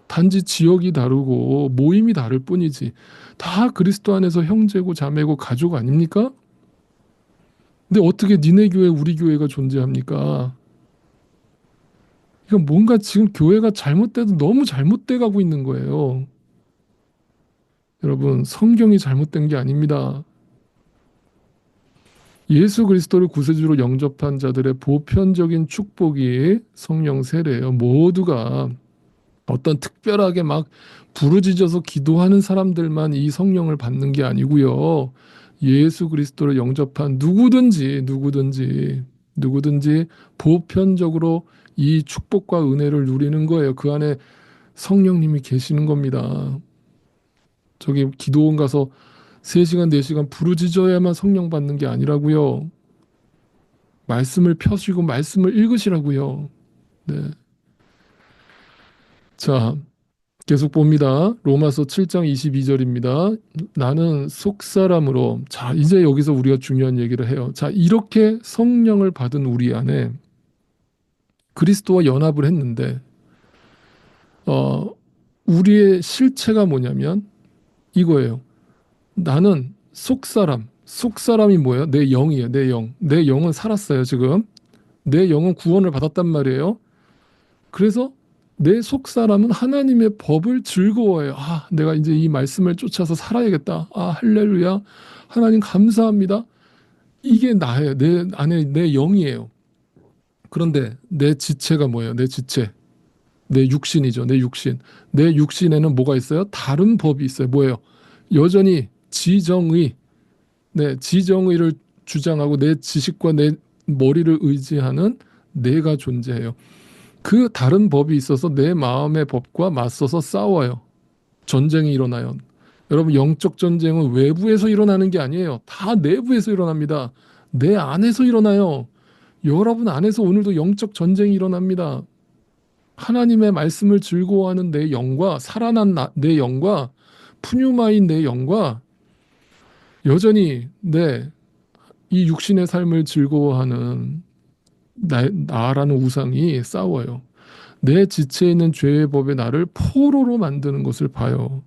단지 지역이 다르고 모임이 다를 뿐이지. 다 그리스도 안에서 형제고 자매고 가족 아닙니까? 근데 어떻게 니네 교회, 우리 교회가 존재합니까? 이건 뭔가 지금 교회가 잘못돼도 너무 잘못돼 가고 있는 거예요. 여러분, 성경이 잘못된 게 아닙니다. 예수 그리스도를 구세주로 영접한 자들의 보편적인 축복이 성령 세례예요. 모두가 어떤 특별하게 막 부르짖어서 기도하는 사람들만 이 성령을 받는 게 아니고요. 예수 그리스도를 영접한 누구든지 보편적으로 이 축복과 은혜를 누리는 거예요. 그 안에 성령님이 계시는 겁니다. 저기 기도원 가서 3시간, 4시간 부르짖어야만 성령 받는 게 아니라고요. 말씀을 펴시고 말씀을 읽으시라고요. 네. 자, 계속 봅니다. 로마서 7장 22절입니다. 나는 속사람으로, 자, 이제 여기서 우리가 중요한 얘기를 해요. 자, 이렇게 성령을 받은 우리 안에 그리스도와 연합을 했는데, 어, 우리의 실체가 뭐냐면 이거예요. 나는 속사람이 뭐예요? 내 영이에요. 내 영. 내 영은 살았어요, 지금. 내 영은 구원을 받았단 말이에요. 그래서 내 속사람은 하나님의 법을 즐거워해요. 아, 내가 이제 이 말씀을 쫓아서 살아야겠다. 아, 할렐루야. 하나님 감사합니다. 이게 나예요. 내 안에 내 영이에요. 그런데 내 지체가 뭐예요? 내 지체. 내 육신이죠. 내 육신. 내 육신에는 뭐가 있어요? 다른 법이 있어요. 뭐예요? 여전히 지정의. 네, 지정의를 주장하고 내 지식과 내 머리를 의지하는 내가 존재해요. 그 다른 법이 있어서 내 마음의 법과 맞서서 싸워요. 전쟁이 일어나요. 여러분, 영적 전쟁은 외부에서 일어나는 게 아니에요. 다 내부에서 일어납니다. 내 안에서 일어나요. 여러분 안에서 오늘도 영적 전쟁이 일어납니다. 하나님의 말씀을 즐거워하는 내 영과 살아난 내 영과 푸뉴마인 내 영과 여전히 이 육신의 삶을 즐거워하는 나라는 우상이 싸워요. 내 지체에 있는 죄의 법에 나를 포로로 만드는 것을 봐요.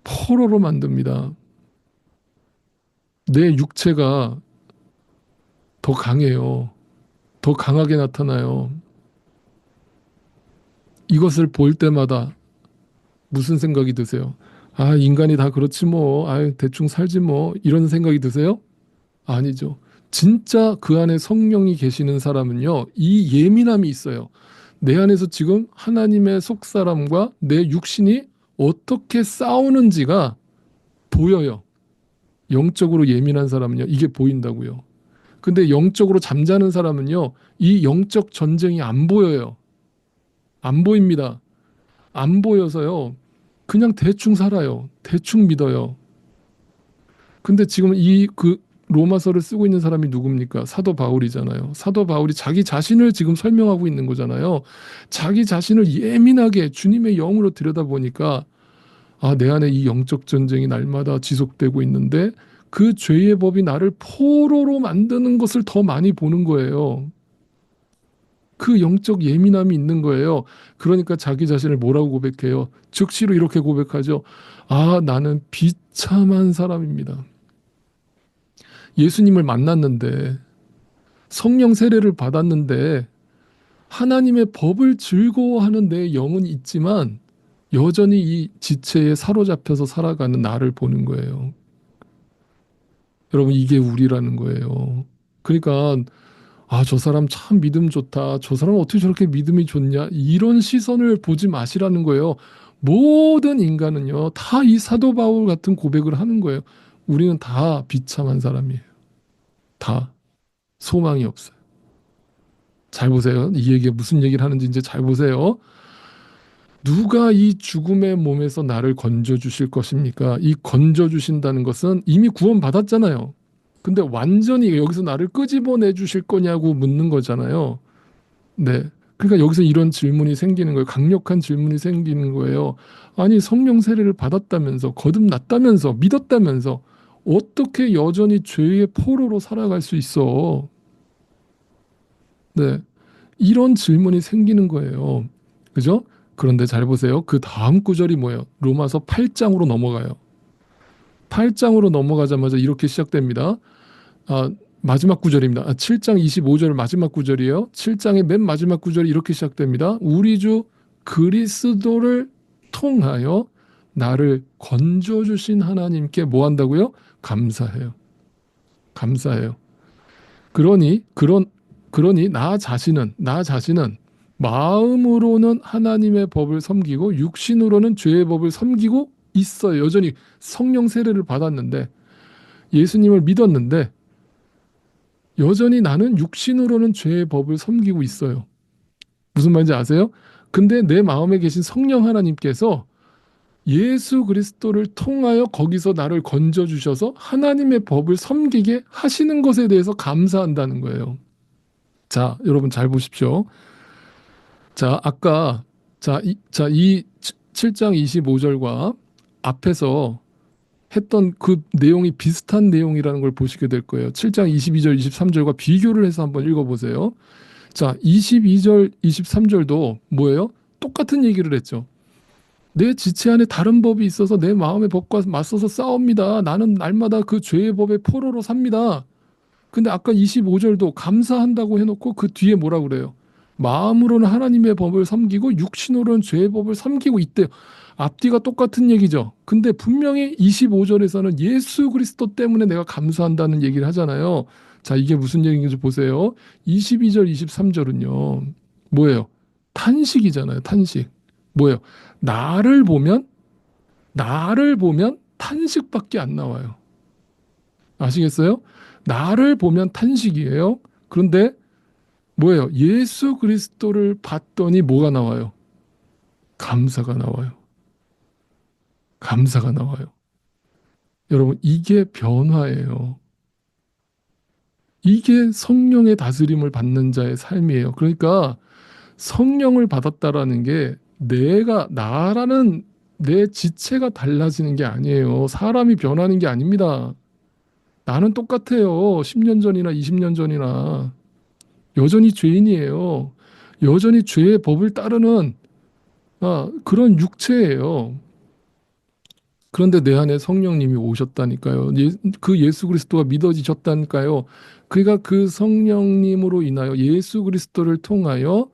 포로로 만듭니다. 내 육체가 더 강해요. 더 강하게 나타나요. 이것을 볼 때마다 무슨 생각이 드세요? 아, 인간이 다 그렇지 뭐. 아, 대충 살지 뭐. 이런 생각이 드세요? 아니죠. 진짜 그 안에 성령이 계시는 사람은요, 이 예민함이 있어요. 내 안에서 지금 하나님의 속사람과 내 육신이 어떻게 싸우는지가 보여요. 영적으로 예민한 사람은요, 이게 보인다고요. 근데 영적으로 잠자는 사람은요, 이 영적 전쟁이 안 보여요. 안 보입니다. 안 보여서요, 그냥 대충 살아요. 대충 믿어요. 근데 지금 로마서를 쓰고 있는 사람이 누굽니까? 사도 바울이잖아요. 사도 바울이 자기 자신을 지금 설명하고 있는 거잖아요. 자기 자신을 예민하게 주님의 영으로 들여다보니까, 아, 내 안에 이 영적 전쟁이 날마다 지속되고 있는데 그 죄의 법이 나를 포로로 만드는 것을 더 많이 보는 거예요. 그 영적 예민함이 있는 거예요. 그러니까 자기 자신을 뭐라고 고백해요? 즉시로 이렇게 고백하죠. 아, 나는 비참한 사람입니다. 예수님을 만났는데, 성령 세례를 받았는데, 하나님의 법을 즐거워하는 내 영은 있지만, 여전히 이 지체에 사로잡혀서 살아가는 나를 보는 거예요. 여러분, 이게 우리라는 거예요. 그러니까, 아, 저 사람 참 믿음 좋다. 저 사람 어떻게 저렇게 믿음이 좋냐. 이런 시선을 보지 마시라는 거예요. 모든 인간은요, 다 이 사도 바울 같은 고백을 하는 거예요. 우리는 다 비참한 사람이에요. 다 소망이 없어요. 잘 보세요. 이 얘기가 무슨 얘기를 하는지 이제 잘 보세요. 누가 이 죽음의 몸에서 나를 건져 주실 것입니까? 이 건져 주신다는 것은 이미 구원받았잖아요. 근데 완전히 여기서 나를 끄집어내 주실 거냐고 묻는 거잖아요. 네. 그러니까 여기서 이런 질문이 생기는 거예요. 강력한 질문이 생기는 거예요. 아니, 성령 세례를 받았다면서, 거듭났다면서, 믿었다면서, 어떻게 여전히 죄의 포로로 살아갈 수 있어? 네. 이런 질문이 생기는 거예요. 그죠? 그런데 잘 보세요. 그 다음 구절이 뭐예요? 로마서 8장으로 넘어가요. 8장으로 넘어가자마자 이렇게 시작됩니다. 아, 마지막 구절입니다. 7장 25절 마지막 구절이에요. 7장의 맨 마지막 구절이 이렇게 시작됩니다. 우리 주 그리스도를 통하여 나를 건져 주신 하나님께 뭐 한다고요? 감사해요. 감사해요. 그러니 나 자신은 마음으로는 하나님의 법을 섬기고 육신으로는 죄의 법을 섬기고 있어요. 여전히 성령 세례를 받았는데 예수님을 믿었는데 여전히 나는 육신으로는 죄의 법을 섬기고 있어요. 무슨 말인지 아세요? 근데 내 마음에 계신 성령 하나님께서 예수 그리스도를 통하여 거기서 나를 건져 주셔서 하나님의 법을 섬기게 하시는 것에 대해서 감사한다는 거예요. 자, 여러분 잘 보십시오. 자, 아까 이 7장 25절과 앞에서 했던 그 내용이 비슷한 내용이라는 걸 보시게 될 거예요. 7장 22절, 23절과 비교를 해서 한번 읽어보세요. 자, 22절, 23절도 뭐예요? 똑같은 얘기를 했죠. 내 지체 안에 다른 법이 있어서 내 마음의 법과 맞서서 싸웁니다. 나는 날마다 그 죄의 법의 포로로 삽니다. 근데 아까 25절도 감사한다고 해놓고 그 뒤에 뭐라 그래요? 마음으로는 하나님의 법을 섬기고 육신으로는 죄의 법을 섬기고 있대요. 앞뒤가 똑같은 얘기죠. 근데 분명히 25절에서는 예수 그리스도 때문에 내가 감사한다는 얘기를 하잖아요. 자, 이게 무슨 얘기인지 보세요. 22절, 23절은요. 뭐예요? 탄식이잖아요. 탄식. 뭐예요? 나를 보면 탄식밖에 안 나와요. 아시겠어요? 나를 보면 탄식이에요. 그런데 뭐예요? 예수 그리스도를 봤더니 뭐가 나와요? 감사가 나와요. 감사가 나와요. 여러분, 이게 변화예요. 이게 성령의 다스림을 받는 자의 삶이에요. 그러니까 성령을 받았다라는 게 나라는 내 지체가 달라지는 게 아니에요. 사람이 변하는 게 아닙니다. 나는 똑같아요. 10년 전이나 20년 전이나. 여전히 죄인이에요. 여전히 죄의 법을 따르는 그런 육체예요. 그런데 내 안에 성령님이 오셨다니까요. 그 예수 그리스도가 믿어지셨다니까요. 그러니까 그 성령님으로 인하여 예수 그리스도를 통하여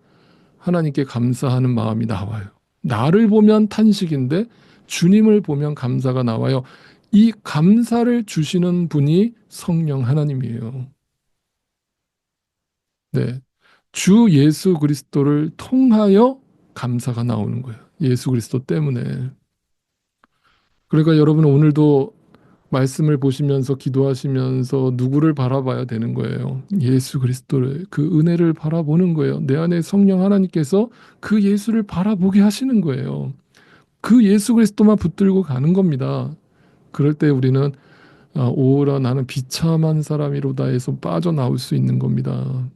하나님께 감사하는 마음이 나와요. 나를 보면 탄식인데 주님을 보면 감사가 나와요. 이 감사를 주시는 분이 성령 하나님이에요. 네. 주 예수 그리스도를 통하여 감사가 나오는 거예요. 예수 그리스도 때문에. 그러니까 여러분 오늘도 말씀을 보시면서 기도하시면서 누구를 바라봐야 되는 거예요. 예수 그리스도를, 그 은혜를 바라보는 거예요. 내 안에 성령 하나님께서 그 예수를 바라보게 하시는 거예요. 그 예수 그리스도만 붙들고 가는 겁니다. 그럴 때 우리는 오라 나는 비참한 사람이로다 해서 빠져나올 수 있는 겁니다.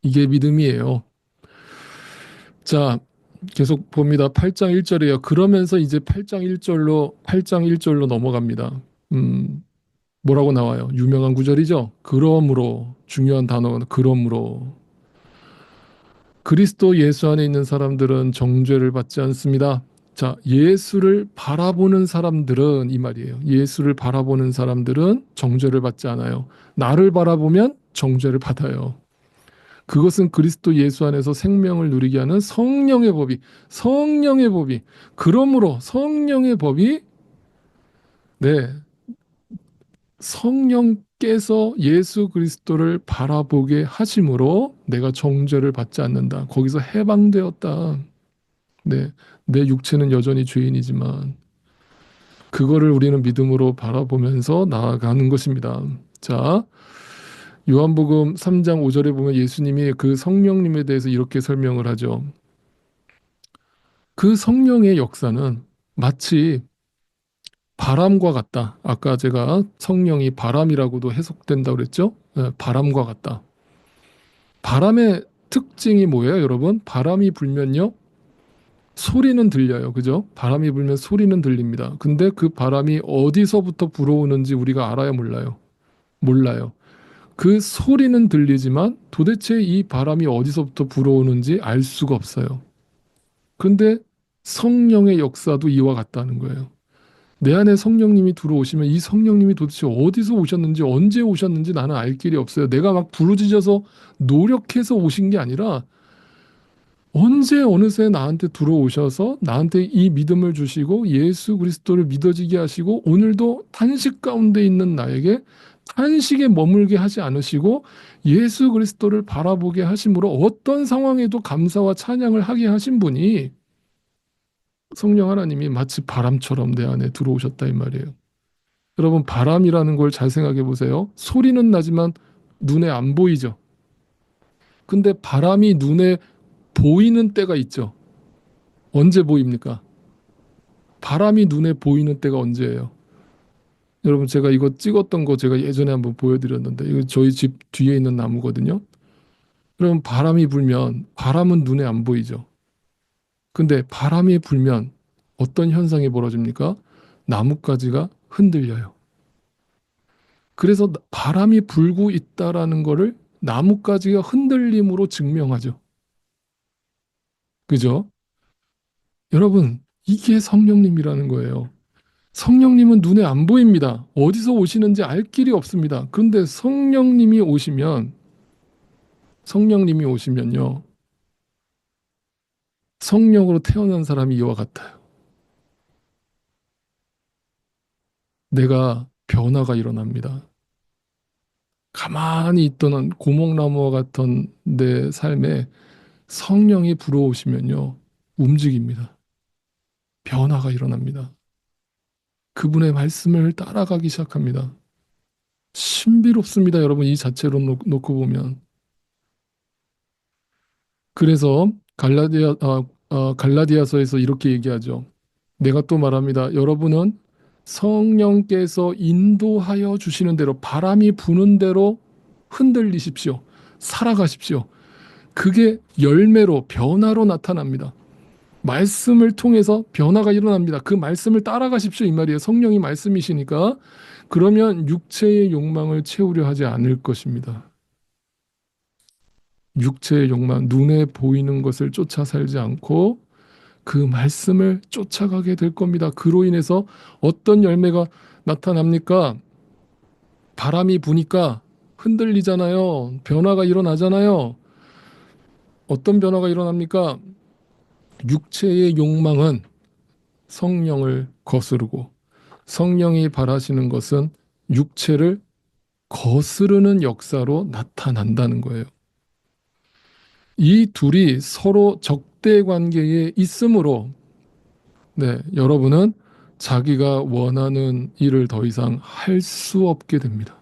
이게 믿음이에요. 자, 계속 봅니다. 8장 1절이에요. 그러면서 이제 8장 1절로 넘어갑니다. 음, 뭐라고 나와요? 유명한 구절이죠. 그러므로 중요한 단어는 그러므로 그리스도 예수 안에 있는 사람들은 정죄를 받지 않습니다. 자, 예수를 바라보는 사람들은 이 말이에요. 예수를 바라보는 사람들은 정죄를 받지 않아요. 나를 바라보면 정죄를 받아요. 그것은 그리스도 예수 안에서 생명을 누리게 하는 성령의 법이, 그러므로 성령의 법이, 네, 성령께서 예수 그리스도를 바라보게 하심으로 내가 정죄를 받지 않는다. 거기서 해방되었다. 네, 내 육체는 여전히 죄인이지만 그거를 우리는 믿음으로 바라보면서 나아가는 것입니다. 자, 요한복음 3장 5절에 보면 예수님이 그 성령님에 대해서 이렇게 설명을 하죠. 그 성령의 역사는 마치 바람과 같다. 아까 제가 성령이 바람이라고도 해석된다고 그랬죠? 네, 바람과 같다. 바람의 특징이 뭐예요, 여러분? 바람이 불면요, 소리는 들려요. 그죠? 바람이 불면 소리는 들립니다. 근데 그 바람이 어디서부터 불어오는지 우리가 알아야 몰라요. 몰라요. 그 소리는 들리지만 도대체 이 바람이 어디서부터 불어오는지 알 수가 없어요. 근데 성령의 역사도 이와 같다는 거예요. 내 안에 성령님이 들어오시면 이 성령님이 도대체 어디서 오셨는지 언제 오셨는지 나는 알 길이 없어요. 내가 막 부르짖어서 노력해서 오신 게 아니라 언제 어느새 나한테 들어오셔서 나한테 이 믿음을 주시고 예수 그리스도를 믿어지게 하시고 오늘도 탄식 가운데 있는 나에게 탄식에 머물게 하지 않으시고 예수 그리스도를 바라보게 하심으로 어떤 상황에도 감사와 찬양을 하게 하신 분이 성령 하나님이 마치 바람처럼 내 안에 들어오셨다 이 말이에요. 여러분, 바람이라는 걸 잘 생각해 보세요. 소리는 나지만 눈에 안 보이죠. 근데 바람이 눈에 보이는 때가 있죠. 언제 보입니까? 바람이 눈에 보이는 때가 언제예요? 여러분, 제가 이거 찍었던 거 제가 예전에 한번 보여드렸는데 이거 저희 집 뒤에 있는 나무거든요. 그럼 바람이 불면 바람은 눈에 안 보이죠. 근데 바람이 불면 어떤 현상이 벌어집니까? 나뭇가지가 흔들려요. 그래서 바람이 불고 있다라는 거를 나뭇가지가 흔들림으로 증명하죠. 그죠? 여러분, 이게 성령님이라는 거예요. 성령님은 눈에 안 보입니다. 어디서 오시는지 알 길이 없습니다. 그런데 성령님이 오시면요. 성령으로 태어난 사람이 이와 같아요. 내가 변화가 일어납니다. 가만히 있던 고목나무와 같은 내 삶에 성령이 불어오시면요. 움직입니다. 변화가 일어납니다. 그분의 말씀을 따라가기 시작합니다. 신비롭습니다, 여러분. 이 자체로 놓고 보면. 그래서 갈라디아서에서 이렇게 얘기하죠. 내가 또 말합니다. 여러분은 성령께서 인도하여 주시는 대로 바람이 부는 대로 흔들리십시오. 살아가십시오. 그게 열매로 변화로 나타납니다. 말씀을 통해서 변화가 일어납니다. 그 말씀을 따라가십시오 이 말이에요. 성령이 말씀이시니까 그러면 육체의 욕망을 채우려 하지 않을 것입니다. 육체의 욕망, 눈에 보이는 것을 쫓아 살지 않고 그 말씀을 쫓아가게 될 겁니다. 그로 인해서 어떤 열매가 나타납니까? 바람이 부니까 흔들리잖아요. 변화가 일어나잖아요. 어떤 변화가 일어납니까? 육체의 욕망은 성령을 거스르고 성령이 바라시는 것은 육체를 거스르는 역사로 나타난다는 거예요. 이 둘이 서로 적대 관계에 있으므로 네, 여러분은 자기가 원하는 일을 더 이상 할 수 없게 됩니다.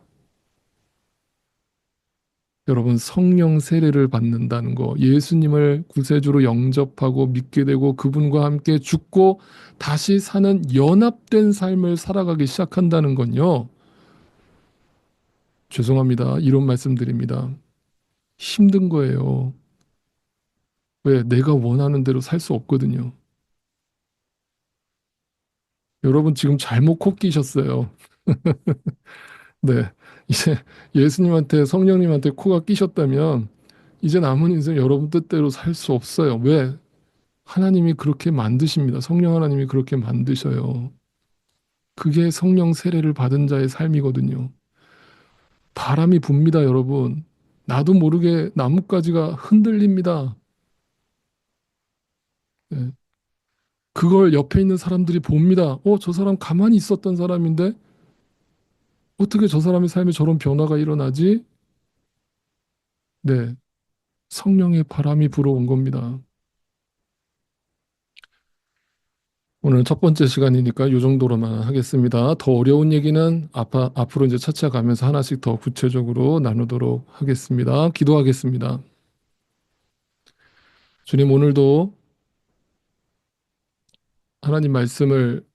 여러분, 성령 세례를 받는다는 거, 예수님을 구세주로 영접하고 믿게 되고 그분과 함께 죽고 다시 사는 연합된 삶을 살아가기 시작한다는 건요. 죄송합니다. 이런 말씀 드립니다. 힘든 거예요. 왜? 내가 원하는 대로 살 수 없거든요. 여러분 지금 잘못 코 끼셨어요. 네. 이제 예수님한테 성령님한테 코가 끼셨다면 이제 남은 인생 여러분 뜻대로 살 수 없어요. 왜? 하나님이 그렇게 만드십니다. 성령 하나님이 그렇게 만드셔요. 그게 성령 세례를 받은 자의 삶이거든요. 바람이 붑니다, 여러분. 나도 모르게 나뭇가지가 흔들립니다. 네. 그걸 옆에 있는 사람들이 봅니다. 저 사람 가만히 있었던 사람인데 어떻게 저 사람의 삶에 저런 변화가 일어나지? 네. 성령의 바람이 불어온 겁니다. 오늘 첫 번째 시간이니까 이 정도로만 하겠습니다. 더 어려운 얘기는 앞으로 이제 차차 가면서 하나씩 더 구체적으로 나누도록 하겠습니다. 기도하겠습니다. 주님, 오늘도 하나님 말씀을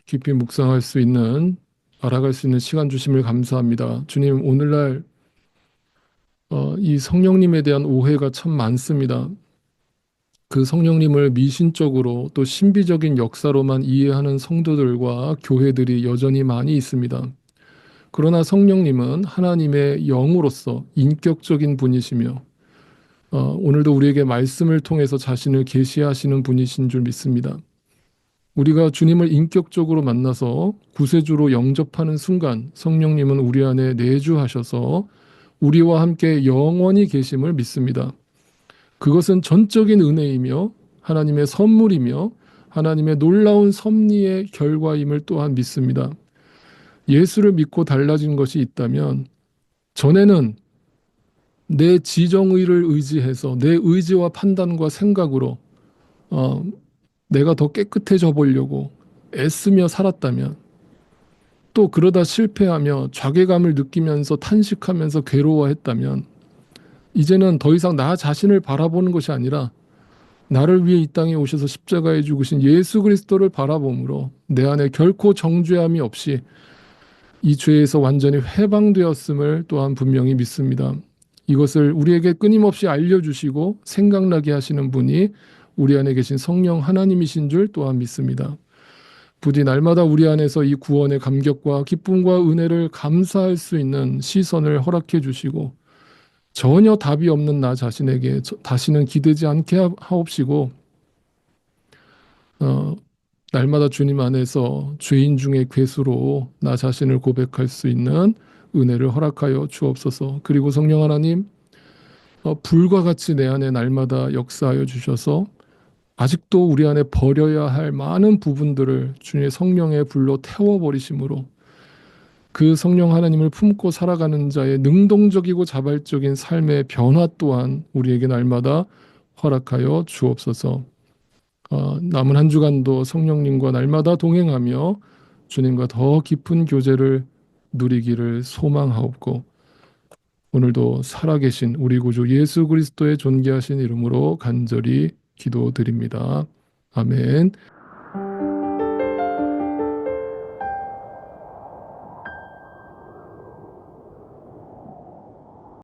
깊이 묵상할 수 있는, 알아갈 수 있는 시간 주심을 감사합니다. 주님, 오늘날 이 성령님에 대한 오해가 참 많습니다. 그 성령님을 미신적으로 또 신비적인 역사로만 이해하는 성도들과 교회들이 여전히 많이 있습니다. 그러나 성령님은 하나님의 영으로서 인격적인 분이시며 오늘도 우리에게 말씀을 통해서 자신을 계시하시는 분이신 줄 믿습니다. 우리가 주님을 인격적으로 만나서 구세주로 영접하는 순간 성령님은 우리 안에 내주하셔서 우리와 함께 영원히 계심을 믿습니다. 그것은 전적인 은혜이며 하나님의 선물이며 하나님의 놀라운 섭리의 결과임을 또한 믿습니다. 예수를 믿고 달라진 것이 있다면 전에는 내 지정의를 의지해서 내 의지와 판단과 생각으로 어, 내가 더 깨끗해져 보려고 애쓰며 살았다면 또 그러다 실패하며 자괴감을 느끼면서 탄식하면서 괴로워했다면 이제는 더 이상 나 자신을 바라보는 것이 아니라 나를 위해 이 땅에 오셔서 십자가에 죽으신 예수 그리스도를 바라봄으로 내 안에 결코 정죄함이 없이 이 죄에서 완전히 해방되었음을 또한 분명히 믿습니다. 이것을 우리에게 끊임없이 알려주시고 생각나게 하시는 분이 우리 안에 계신 성령 하나님이신 줄 또한 믿습니다. 부디 날마다 우리 안에서 이 구원의 감격과 기쁨과 은혜를 감사할 수 있는 시선을 허락해 주시고 전혀 답이 없는 나 자신에게 다시는 기대지 않게 하옵시고 어, 날마다 주님 안에서 죄인 중에 괴수로 나 자신을 고백할 수 있는 은혜를 허락하여 주옵소서. 그리고 성령 하나님, 불과 같이 내 안에 날마다 역사하여 주셔서 아직도 우리 안에 버려야 할 많은 부분들을 주님의 성령의 불로 태워버리심으로 그 성령 하나님을 품고 살아가는 자의 능동적이고 자발적인 삶의 변화 또한 우리에게 날마다 허락하여 주옵소서. 남은 한 주간도 성령님과 날마다 동행하며 주님과 더 깊은 교제를 누리기를 소망하옵고 오늘도 살아계신 우리 구주 예수 그리스도의 존귀하신 이름으로 간절히 기도드립니다. 아멘.